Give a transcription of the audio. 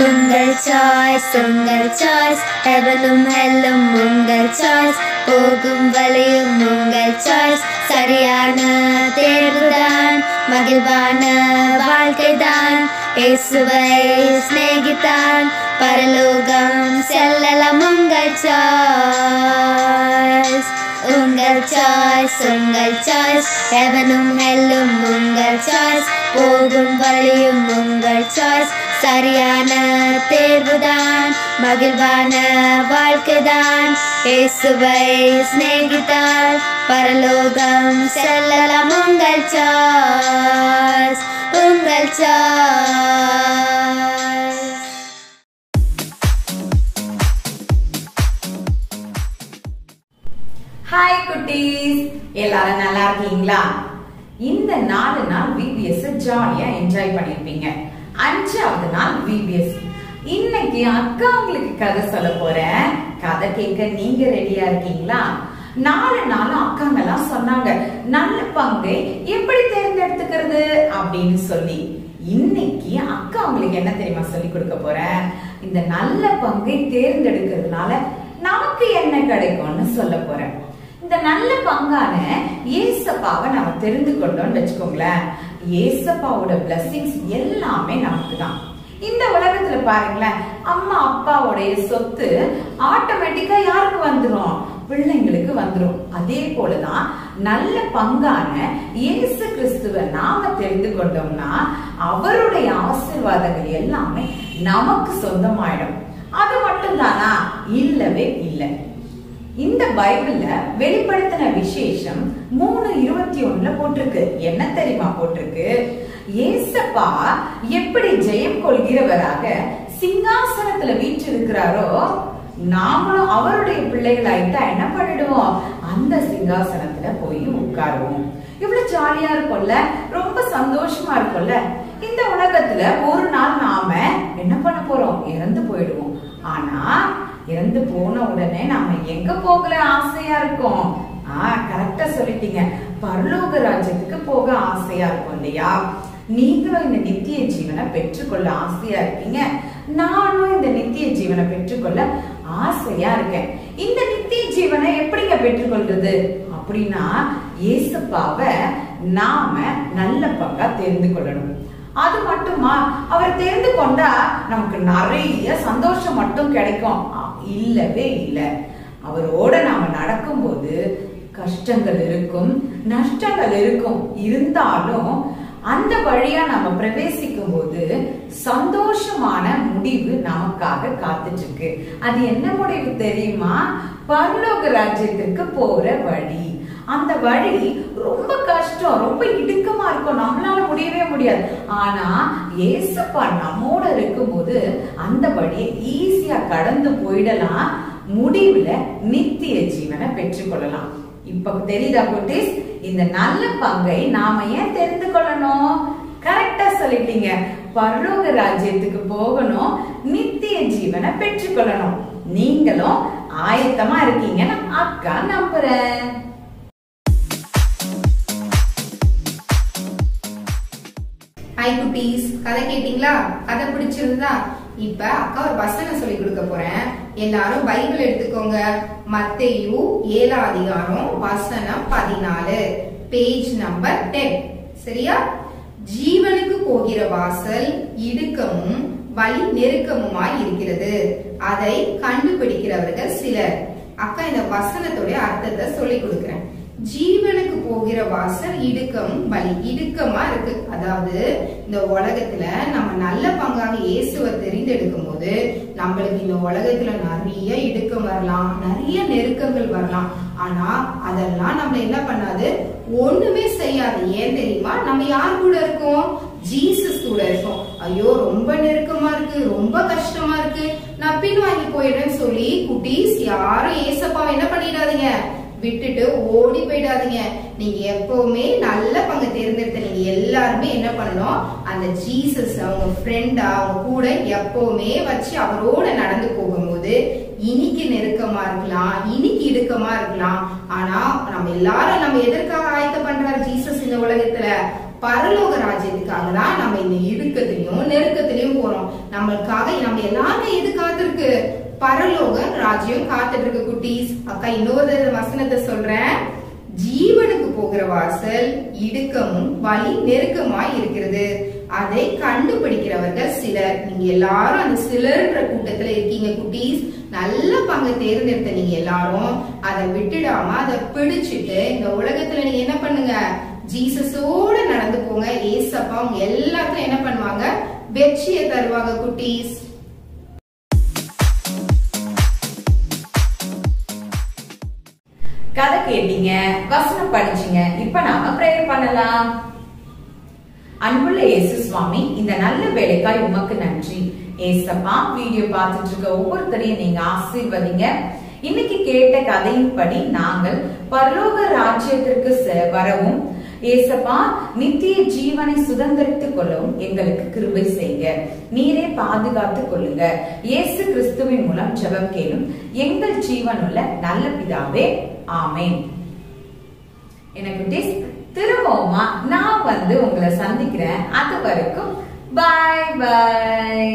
உங்கள் சாய்ஸ் ஹெவனும் ஹெல்லும் உங்கள் சாய்ஸ், போகும் வழியும் உங்கள் சாய்ஸ். சரியான தேர்வுதான், மகிழ்வான வாழ்க்கைதான். இயேசுவை சிநேகித்தான் பரலோகம் செல்லலாம். உங்கள் சாய்ஸ், உங்கள் சாய்ஸ் ஹெவனும் ஹெல்லும் உங்கள் சாய்ஸ், போகும் வழியும் உங்கள் சாய்ஸ். சரியான தேர்வுதான், மகிழ்வான வாழ்க்கைதான். இயேசுவை சிநேகித்தால் பரலோகம் செல்லலாம். உங்கள் சாய்ஸ், உங்கள் சாய்ஸ். ஹாய் குட்டீஸ், எல்லாரும் நல்லா இருக்கீங்களா? இந்த 4 நாள் VBS ஜாலியா என்ஜாய் பண்ணிருப்பீங்க. 5வது நாள் VBS. இன்னைக்கு அக்கா உங்களுக்கு கதை சொல்ல போறேன். கதை கேட்க நீங்க ரெடியா இருக்கீங்களா? 4 நாளும் அக்காங்கெல்லாம் சொன்னாங்க நல்ல பங்கை எப்படி தேர்ந்தெடுத்துக்கிறது அப்படின்னு சொல்லி. இன்னைக்கு அக்கா உங்களுக்கு என்ன தெரியுமா சொல்லி கொடுக்க போறேன்? இந்த நல்ல பங்கை தேர்ந்தெடுக்கிறதுனால நமக்கு என்ன கிடைக்கும்னு சொல்ல போறேன். இந்த நல்ல பங்கான ஏசப்பாவை நம்ம தெரிந்து கொண்டோம்னு வச்சுக்கோங்களேன், ஏசப்பாவோட பிளஸிங்ஸ் எல்லாமே நமக்கு தான். இந்த உலகத்துல பாருங்களேன், அம்மா அப்பாவுடைய சொத்து ஆட்டோமேட்டிக்கா யாருக்கு வந்துரும்? பிள்ளைங்களுக்கு வந்துரும். அதே போலதான் நல்ல பங்கான இயேசு கிறிஸ்துவை நாம தெரிந்து கொண்டோம்னா அவருடைய ஆசீர்வாதங்கள் எல்லாமே நமக்கு சொந்தமாயிடும். அது மட்டும் தானா? இல்லவே இல்லை. இந்த பைபிள்ல வெளிப்படுத்தின விசேஷம் 3:21 போட்டிருக்கு. என்ன தெரியுமா போட்டிருக்கு? ஏசப்பா எப்படி ஜெயம் கொள்கிறவராக சிங்காசனத்துல வீற்றிருக்கிறாரோ, நாமளும் அவருடைய பிள்ளைகளாயிட்டா என்ன பண்ணிடுவோம்? அந்த சிங்காசனத்துல போய் உட்காருவோம். இவ்வளவு ஜாலியா இருக்கும்ல, ரொம்ப சந்தோஷமா இருக்கும்ல. இந்த உலகத்துல ஒரு நாள் நாம என்ன பண்ண போறோம்? இறந்து போயிடுவோம். ஆனா இறந்து போன உடனே நாம எங்க போகல ஆசையா இருக்கும்? கரெக்டா சொல்லிட்டீங்க, பரலோக ராஜ்யத்துக்கு போக ஆசையா இருக்கும் இல்லையா? நீங்களும் இந்த நித்திய ஜீவனை பெற்றுக்கொள்ள ஆசையா இருக்கீங்க. நானும் இந்த நித்திய ஜீவனை பெற்றுக்கொள்ள ஆசையா இருக்கேன். இந்த நித்திய ஜீவனை எப்படிங்க பெற்றுக்கொள்றது அப்படின்னா, ஏசப்பாவை நாம நல்ல பங்கா தெரிந்து கொள்ளணும். அது மட்டுமா? அவர் தெரிந்து கொண்டா நமக்கு நிறைய சந்தோஷம் மட்டும் கிடைக்கும்? இல்லவே இல்லை. அவரோட நாம நடக்கும்போது கஷ்டங்கள் இருக்கும், நஷ்டங்கள் இருக்கும். இருந்தாலும் அந்த வழியா நம்ம பிரவேசிக்கும் போது சந்தோஷமான முடிவு நமக்காக காத்துட்டு இருக்கு. அது என்ன முடிவு தெரியுமா? பரலோக ராஜ்யத்திற்கு போற வழி. அந்த வழி ரொம்ப கஷ்டம், ரொம்ப இடுக்கமா இருக்கும், நம்மளால முடியவே முடியாது. ஆனா ஏசப்பா நம்மோட இருக்கும்போது அந்த வழியை ஈஸியா கடந்து போயிடலாம். முடிவுல நித்திய ஜீவனை பெற்றுக்கொள்ளலாம். இப்ப தெரியுதா குட்டீஸ்? இந்த நல்ல பங்கை நாம ஏன் தெரிந்து கொள்ளணும்? கரெக்டா சொல்லிட்டீங்க, பரலோக ராஜ்யத்துக்கு போகணும், நித்திய ஜீவனை பெற்றுக்கொள்ளணும். நீங்களும் ஆயத்தமா இருக்கீங்கன்னு அக்கா நம்புறேன். ஹாய் குட்டீஸ், கதை கேட்டீங்களா? கதை பிடிச்சிருந்தா இப்ப அக்கா ஒரு வசனம் சொல்லி கொடுக்க போறேன். எல்லாரும் பைபிள் எடுத்துக்கோங்க. மத்தேயு 7 அதிகாரம் வசனம் 14, பேஜ் நம்பர் 10. சரியா? ஜீவனுக்கு போகிற வாசல் இடுக்கமும் வழி நெருக்கமுமாய் இருக்கிறது, அதை கண்டுபிடிக்கிறவர்கள் சிலர். அக்கா இந்த வசனத்துடைய அர்த்தத்தை சொல்லி கொடுக்கிறேன். ஜீவனுக்கு போகிற வாசல் இடுக்கம், வழி இடுக்கமா இருக்கு. அதாவது இந்த உலகத்துல நம்ம நல்ல பங்காக இயேசுவை தெரிந்தெடுக்கும் போது நம்மளுக்கு இந்த உலகத்துல நிறைய இடுக்கம் வரலாம், நிறைய நெருக்கங்கள் வரலாம். ஆனா அதெல்லாம் நம்ம என்ன பண்ணாது? ஒண்ணுமே செய்யாது. ஏன் தெரியுமா? நம்ம யார் கூட இருக்கோம்? ஜீசஸ் கூட இருக்கோம். ஐயோ ரொம்ப நெருக்கமா இருக்கு, ரொம்ப கஷ்டமா இருக்கு, நான் பின் வாங்கி போயிடுறேன்னு சொல்லி குட்டீஸ் யாரும் ஏசப்பாவை என்ன பண்ணிடாதீங்க, விட்டுட்டு ஓடி போயிடாதீங்க. நீங்க எப்பவுமே நல்ல பங்கு தேர்ந்தெடுத்த நீங்க எல்லாருமே என்ன பண்ணணும்? அந்த ஜீசஸ் அவங்க ஃப்ரெண்டா அவங்க கூட எப்பவுமே வச்சு அவரோட நடந்து போகும்போது இன்னைக்கு நெருக்கமா இருக்கலாம், இன்னைக்கு இடுக்கமா இருக்கலாம். ஆனா நம்ம எல்லாரும் நம்ம எதற்காக ஆயத்த பண்றாரு ஜீசஸ் இந்த உலகத்துல? பரலோக ராஜ்யத்துக்காக தான் நம்ம இந்த இடுக்கத்திலையும் நெருக்கத்திலையும் போறோம். நம்மளுக்காக நம்ம எல்லாமே எது காத்திருக்கு? பரலோக ராஜ்யம் காத்துட்டு இருக்கு குட்டீஸ். அக்கா இன்னொரு வசனத்தை சொல்றேன். ஜீவனுக்கு போகிற வாசல் இடுக்கமும் வழி நெருக்கமாய் இருக்கிறது, அதை கண்டுபிடிக்கிறவர்கள் சிலர். நீங்க எல்லாரும் அந்த சிலர்ன்ற கூட்டத்துல இருக்கீங்க குட்டீஸ். நல்ல பங்கு தேர்ந்தெடுத்த நீங்க எல்லாரும் அதை விட்டுடாம அதை பிடிச்சிட்டு இந்த உலகத்துல நீங்க என்ன பண்ணுங்க? ஜீசஸோட நடந்து போங்க. ஏசப்பா உங்க எல்லாத்தையும் என்ன பண்ணுவாங்க? வெற்றியை தருவாங்க குட்டீஸ். கதை கேட்டீங்க, வசனம் படிச்சீங்க. இப்ப நாம பிரேயர் பண்ணலாம். அன்புள்ள இயேசு சுவாமி, இந்த நல்ல வேலைக்காய் உமக்கு நன்றி. ஏசப்பா, வீடியோ பார்த்துட்டு இருக்க ஒவ்வொருத்தரையும் நீங்க ஆசீர்வதிங்க. இன்னைக்கு கேட்ட கதையின்படி நாங்கள் பரலோக ராஜ்யத்திற்கு வரவும் ஏசப்பா நித்திய ஜீவனை சுதந்திரித்துக் கொள்ளவும் எங்களுக்கு கிருபை செய்யுங்க. நீரே பாதுகாத்துக் கொள்ளுங்க. இயேசு கிறிஸ்துவின் மூலம் ஜெபம் கேளும் எங்கள் ஜீவனுள்ள நல்ல பிதாவே, ஆமென். எனக்கு திரும்பவுமா நான் உங்களை சந்திக்கிறேன். அது வரைக்கும் பாய் பாய்.